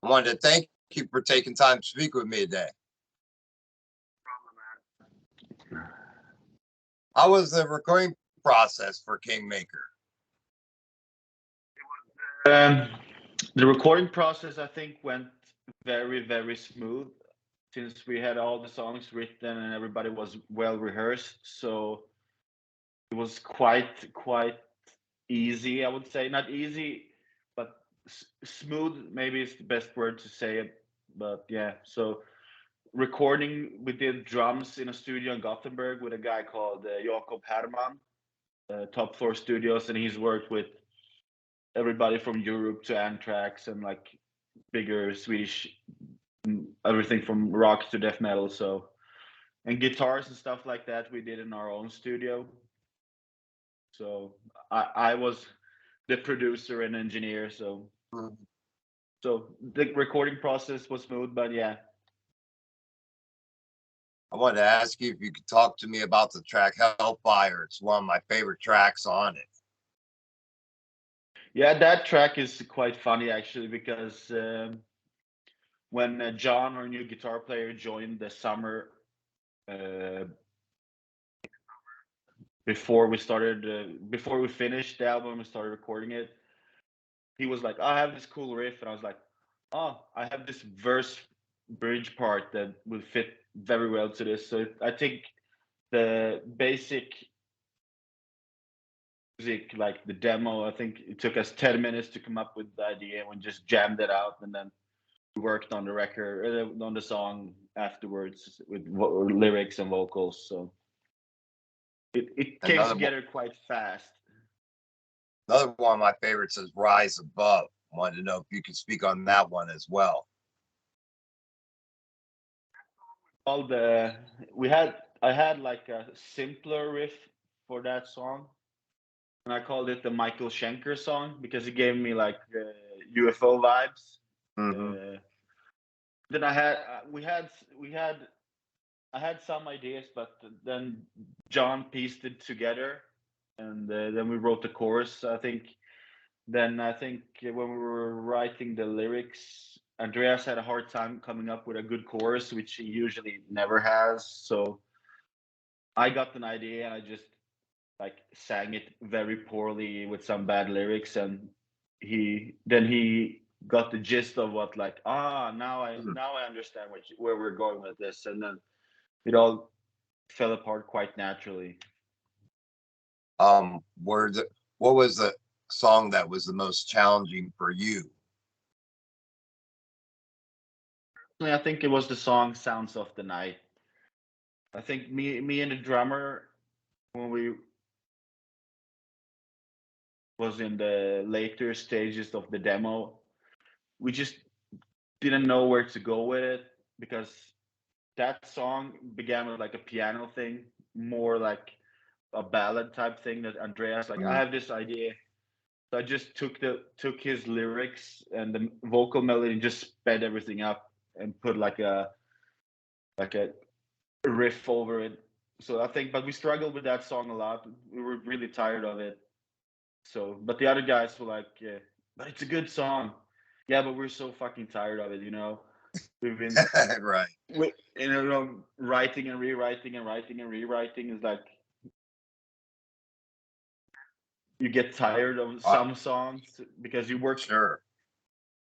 I wanted to thank you for taking time to speak with me today. How was the recording process for Kingmaker? The recording process, I think, went very, very smooth since we had all the songs written and everybody was well rehearsed. So it was quite easy, I would say. Not easy, but smooth maybe is the best word to say it. But yeah, so recording, we did drums in a studio in Gothenburg with a guy called Jakob Herman, Top Floor Studios, and he's worked with everybody from Europe to Anthrax and like bigger Swedish, everything from rock to death metal. So, and guitars and stuff like that we did in our own studio. So I was the producer and engineer. So so the recording process was smooth, but yeah. I wanted to ask you if you could talk to me about the track Hellfire. It's one of my favorite tracks on it. Yeah, that track is quite funny actually because when John, our new guitar player, joined the summer before we finished the album and started recording it, he was like, I have this cool riff, and I was like, oh, I have this verse bridge part that will fit very well to this. So I think the basic music, like the demo, I think it took us 10 minutes to come up with the idea, and we just jammed it out, and then we worked on the record, on the song afterwards with lyrics and vocals. So it came together quite fast. Another one of my favorites is Rise Above. I wanted to know if you could speak on that one as well. I had like a simpler riff for that song, and I called it the Michael Schenker song because it gave me like UFO vibes. Mm-hmm. Then I had some ideas, but then John pieced it together, and then we wrote the chorus. I think when we were writing the lyrics, Andreas had a hard time coming up with a good chorus, which he usually never has. So I got an idea and I just like sang it very poorly with some bad lyrics, and he got the gist of what like now I understand where we're going with this, and then it all fell apart quite naturally. What was the song that was the most challenging for you? I think it was the song Sounds of the Night. I think me and the drummer, when we was in the later stages of the demo, we just didn't know where to go with it, because that song began with like a piano thing, more like a ballad type thing that Andreas like, I have this idea. So I just took his lyrics and the vocal melody and just sped everything up and put like a riff over it. So I think, but we struggled with that song a lot. We were really tired of it. So, but the other guys were like, yeah, but it's a good song. Yeah, but we're so fucking tired of it, you know. We've been right. Writing and rewriting and writing and rewriting is like, you get tired of some songs because you work. Sure.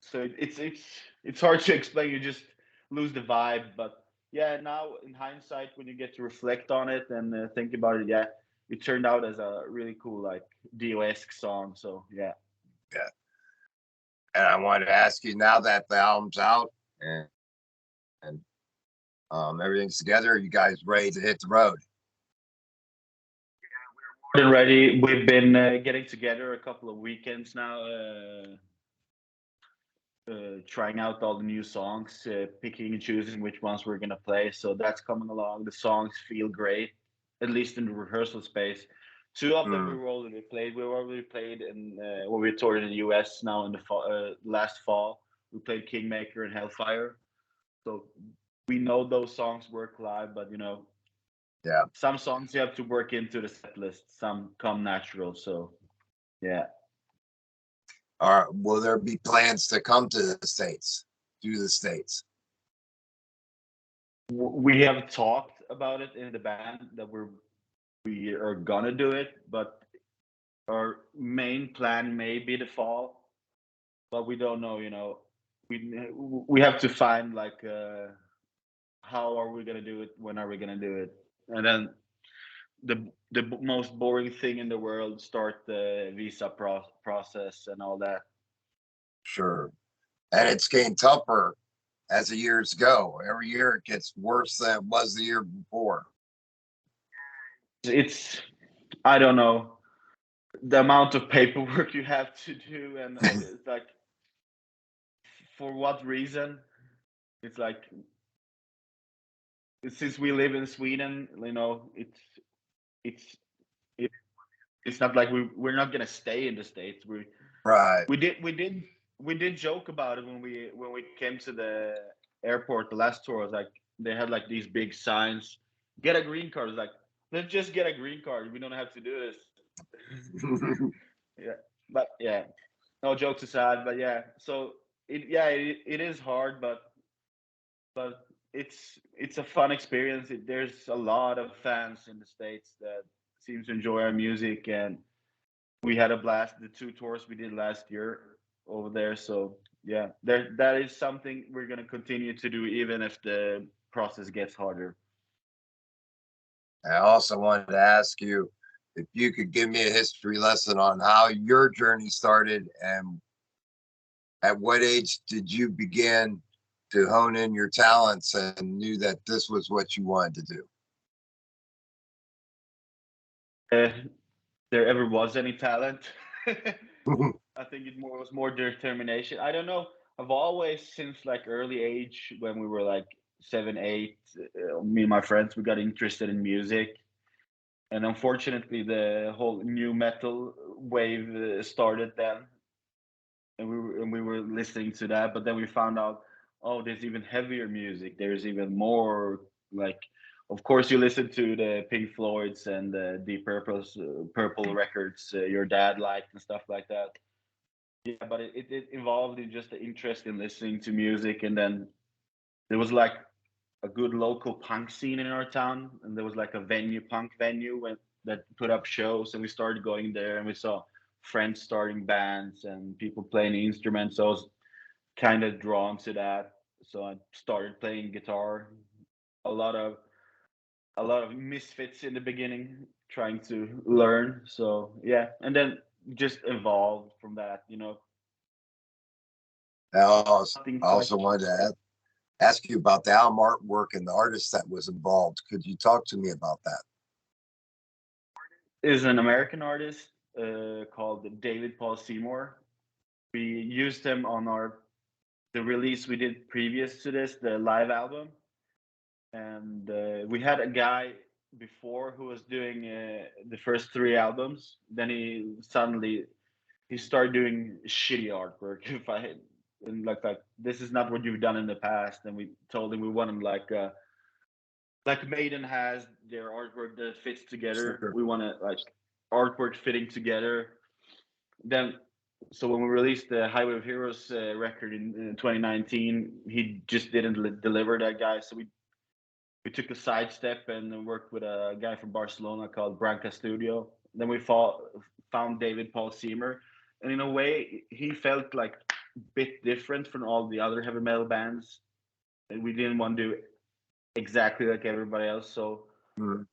So it's hard to explain. You just lose the vibe. But yeah, now in hindsight, when you get to reflect on it and think about it, yeah, it turned out as a really cool like Dio-esque song. So yeah. Yeah. And I wanted to ask you, now that the album's out and everything's together, are you guys ready to hit the road? More than ready. We've been getting together a couple of weekends now, trying out all the new songs, picking and choosing which ones we're gonna play. So that's coming along. The songs feel great, at least in the rehearsal space. Two of them we already played. We already played in when we toured in the US now in the fall, last fall. We played Kingmaker and Hellfire. So we know those songs work live, but you know, yeah, some songs you have to work into the set list. Some come natural. So yeah. Will there be plans to come to the States? to the States? We have talked about it in the band that we are gonna do it, but our main plan may be the fall, but we don't know. We have to find like how are we gonna do it? When are we gonna do it? And then the most boring thing in the world, start the visa process and all that. Sure. And it's getting tougher as the years go. Every year it gets worse than it was the year before. It's I don't know the amount of paperwork you have to do, and it's like for what reason? It's like since we live in Sweden, it's it, it's not like we're not gonna stay in the States. Right. We did joke about it when we came to the airport the last tour. I was like, they had like these big signs, get a green card. It's like, let's just get a green card. We don't have to do this. Yeah, but yeah, no, jokes aside. But yeah, so it is hard, but it's a fun experience. There's a lot of fans in the States that seem to enjoy our music, and we had a blast. The two tours we did last year over there. So yeah, that is something we're gonna continue to do, even if the process gets harder. I also wanted to ask you if you could give me a history lesson on how your journey started and at what age did you begin to hone in your talents and knew that this was what you wanted to do? Uh, there ever was any talent? I think it was more determination. I don't know. I've always, since like early age, when we were like 7, 8, me and my friends, we got interested in music. And unfortunately, the whole new metal wave started then, and we were listening to that. But then we found out, oh, there's even heavier music. There's even more like, of course, you listen to the Pink Floyds and the Deep Purple's Purple records your dad liked and stuff like that. Yeah, but it involved in just the interest in listening to music, and then there was like a good local punk scene in our town, and there was like a punk venue that put up shows, and we started going there, and we saw friends starting bands and people playing instruments. So I was kind of drawn to that, so I started playing guitar. A lot of misfits in the beginning, trying to learn. So yeah, and then just evolved from that. I also, Things I like also wanted to ask you about the album artwork and the artist that was involved. Could you talk to me about that? is an American artist called David Paul Seymour. We used him on the release we did previous to this, the live album, and we had a guy before who was doing the first 3 albums. Then he started doing shitty artwork. If I and like this is not what you've done in the past. And we told him we want him like Maiden has their artwork that fits together. Sure. We want to like artwork fitting together. Then, so when we released the Highway of Heroes record in 2019, he just didn't deliver that guy. So we took a sidestep and worked with a guy from Barcelona called Branca Studio. Then we found David Paul Seymour, and in a way, he felt like a bit different from all the other heavy metal bands. And we didn't want to do exactly like everybody else. So Mhm.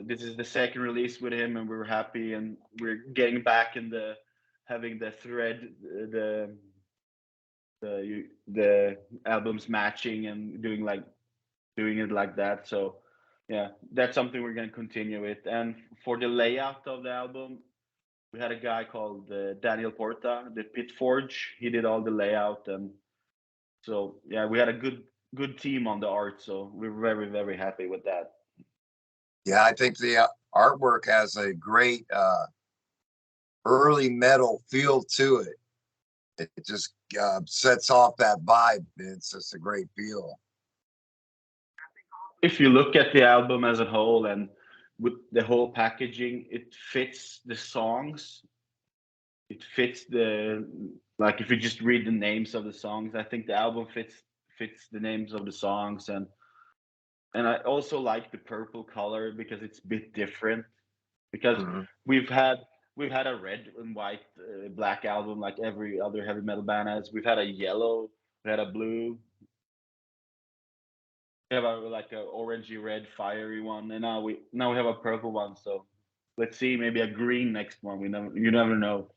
this is the second release with him, and we're happy, and we're getting back in the having the thread, the albums matching and doing it like that. So yeah, that's something we're gonna continue with. And for the layout of the album, we had a guy called Daniel Porta, the Pit Forge. He did all the layout, and so yeah, we had a good team on the art. So we're very very happy with that. Yeah, I think the artwork has a great early metal feel to it. It just sets off that vibe. It's just a great feel. If you look at the album as a whole and with the whole packaging, it fits the songs. It fits the like if you just read the names of the songs, I think the album fits fits the names of the songs, and I also like the purple color because it's a bit different. Because Mhm. we've had we've had a red and white, black album like every other heavy metal band has. We've had a yellow, we had a blue, we have a like a orangey red fiery one, and now we have a purple one. So let's see, maybe a green next one. You never know.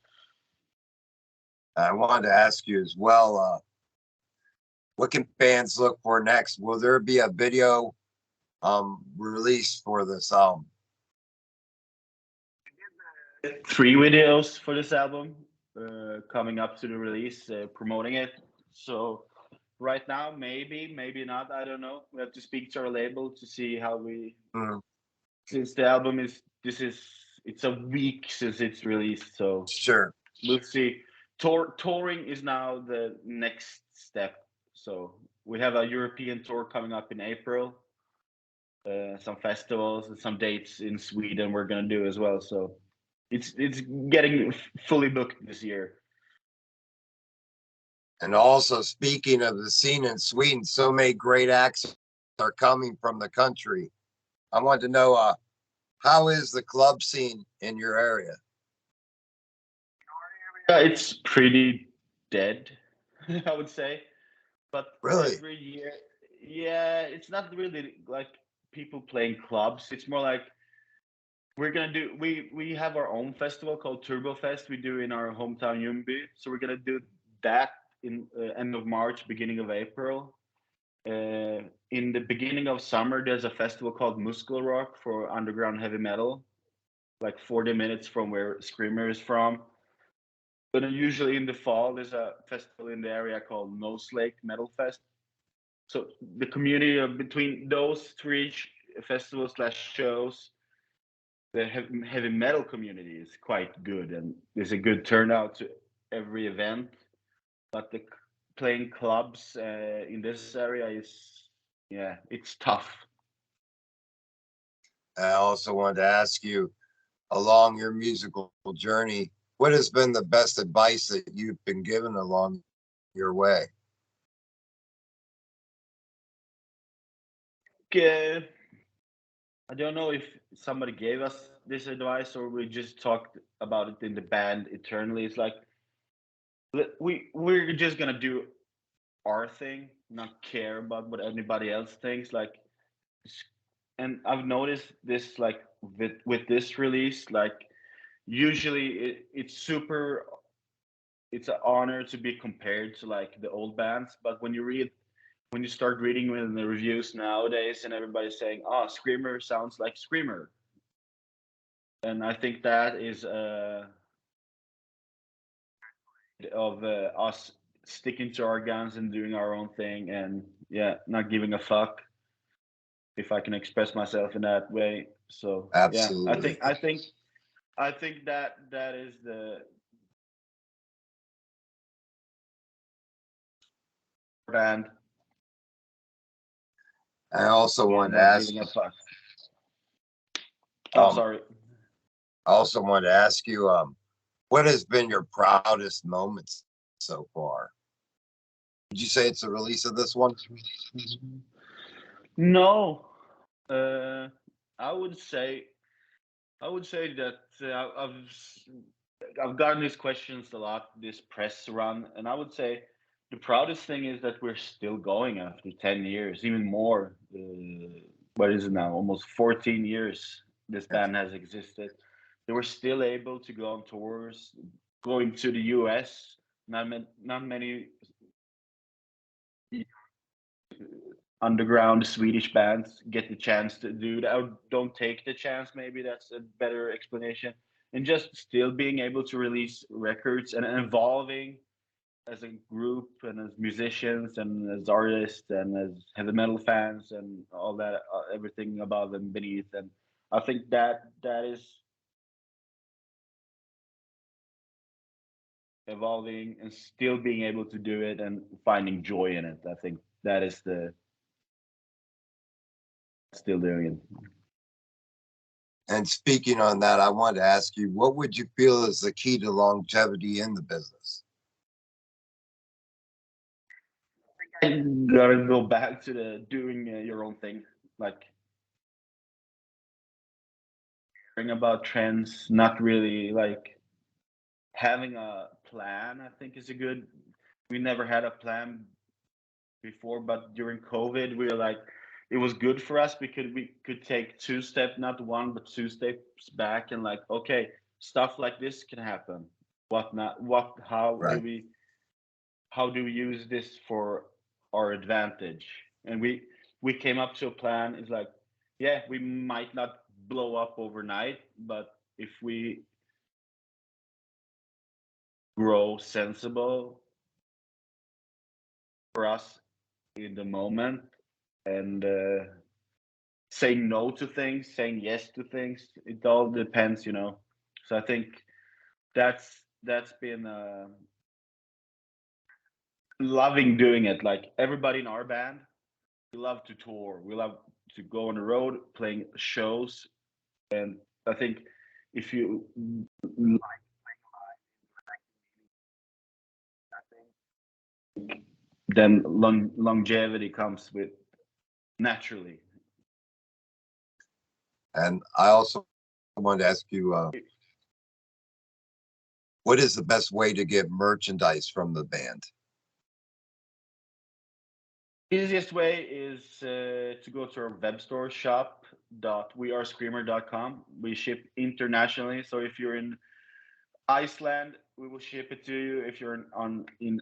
I wanted to ask you as well, what can fans look for next? Will there be a video released for this album? 3 videos for this album, coming up to the release, promoting it. So right now, maybe not. I don't know. We have to speak to our label to see how we. Mhm. Since the album is it's a week since it's released, so Sure. we'll see. Touring is now the next step. So we have a European tour coming up in April. Some festivals and some dates in Sweden we're gonna do as well. So it's getting fully booked this year. And also, speaking of the scene in Sweden, so many great acts are coming from the country. I want to know, how is the club scene in your area? Yeah, it's pretty dead, I would say. But Really? every year, yeah, it's not really like people playing clubs. It's more like we're gonna do. We have our own festival called Turbo Fest. We do in our hometown Ljungby. So we're gonna do that in end of March, beginning of April. In the beginning of summer, there's a festival called Muscle Rock for underground heavy metal, like 40 minutes from where Screamer is from. But then usually in the fall, there's a festival in the area called Nose Lake Metal Fest. So the community of between those three festivals slash shows, the heavy metal community is quite good, and there's a good turnout to every event. But the playing clubs in this area is, yeah, it's tough. I also wanted to ask you, along your musical journey, what has been the best advice that you've been given along your way? Uh, I don't know if somebody gave us this advice or we just talked about it in the band eternally. It's like we're just gonna do our thing, not care about what anybody else thinks. Like, and I've noticed this like with this release, like usually it's super. It's an honor to be compared to like the old bands, but when you start reading in the reviews nowadays, and everybody's saying, "Oh, Screamer sounds like Screamer," and I think that is of us sticking to our guns and doing our own thing, and yeah, not giving a fuck, if I can express myself in that way. So yeah, Absolutely. I think that that is the band. I also Yeah, wanted to not ask giving a you, fuck. Oh, um, sorry. I also wanted to ask you, what has been your proudest moments so far? Did you say it's the release of this one? No, uh, I would say I would say that I've gotten these questions a lot, this press run, and I would say the proudest thing is that we're still going after 10 years, even more. What is it now? Almost 14 years this Yes. band has existed. They were still able to go on tours, going to the US. Not many underground Swedish bands get the chance to do that. Or don't take the chance, maybe that's a better explanation. And just still being able to release records and evolving as a group and as musicians and as artists and as heavy metal fans and all that, everything above and beneath. And I think that that is evolving and still being able to do it and finding joy in it. I think that is the still doing it. And speaking on that, I wanted to ask you, what would you feel is the key to longevity in the business? You gotta go back to the doing your own thing, like caring about trends, not really like having a plan. I think is a good. We never had a plan before, but during COVID, we were like, it was good for us because we could take two steps, not one, but two steps back, and like, okay, stuff like this can happen. What not? What? Right. How do we use this for our advantage? And we came up to a plan. It's like, yeah, we might not blow up overnight, but if we grow sensible for us in the moment and saying no to things, saying yes to things, it all depends, you know. So I think that's been loving doing it. Like everybody in our band, we love to tour. We love to go on the road, playing shows, and I think if you like then longevity comes with naturally. And I also wanted to ask you, what is the best way to get merchandise from the band? Easiest way is to go to our web store shop.wearescreamer.com. We ship internationally, so if you're in Iceland, we will ship it to you. If you're in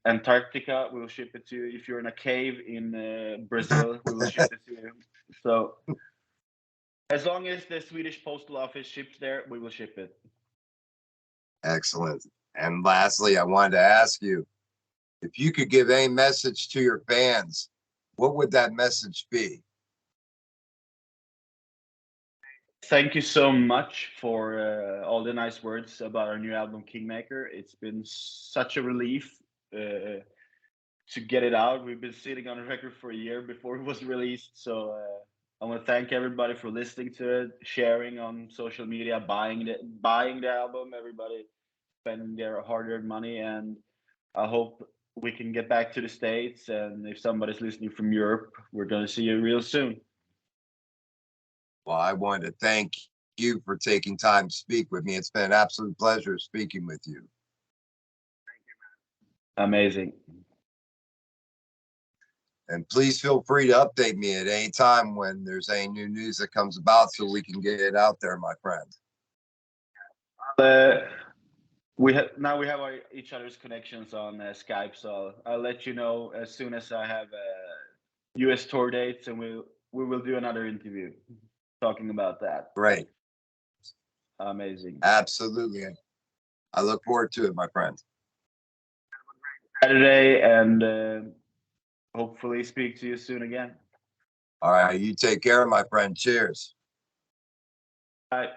Antarctica, we will ship it to you. If you're in a cave in Brazil, we will ship it to you. So as long as the Swedish postal office ships there, we will ship it. Excellent. And lastly, I wanted to ask you, if you could give a message to your fans, what would that message be? Thank you so much for all the nice words about our new album, Kingmaker. It's been such a relief to get it out. We've been sitting on a record for a year before it was released. So I want to thank everybody for listening to it, sharing on social media, buying the album, everybody spending their hard-earned money, and I hope we can get back to the States. And if somebody's listening from Europe, we're going to see you real soon. Well, I wanted to thank you for taking time to speak with me. It's been an absolute pleasure speaking with you. Amazing. And please feel free to update me at any time when there's any new news that comes about so we can get it out there, my friend. We have each other's connections on Skype, so I'll let you know as soon as I have US tour dates, and we will do another interview talking about that. Great. Amazing. Absolutely. I look forward to it, my friend. Saturday, and hopefully speak to you soon again. All right. You take care, my friend. Cheers. Bye.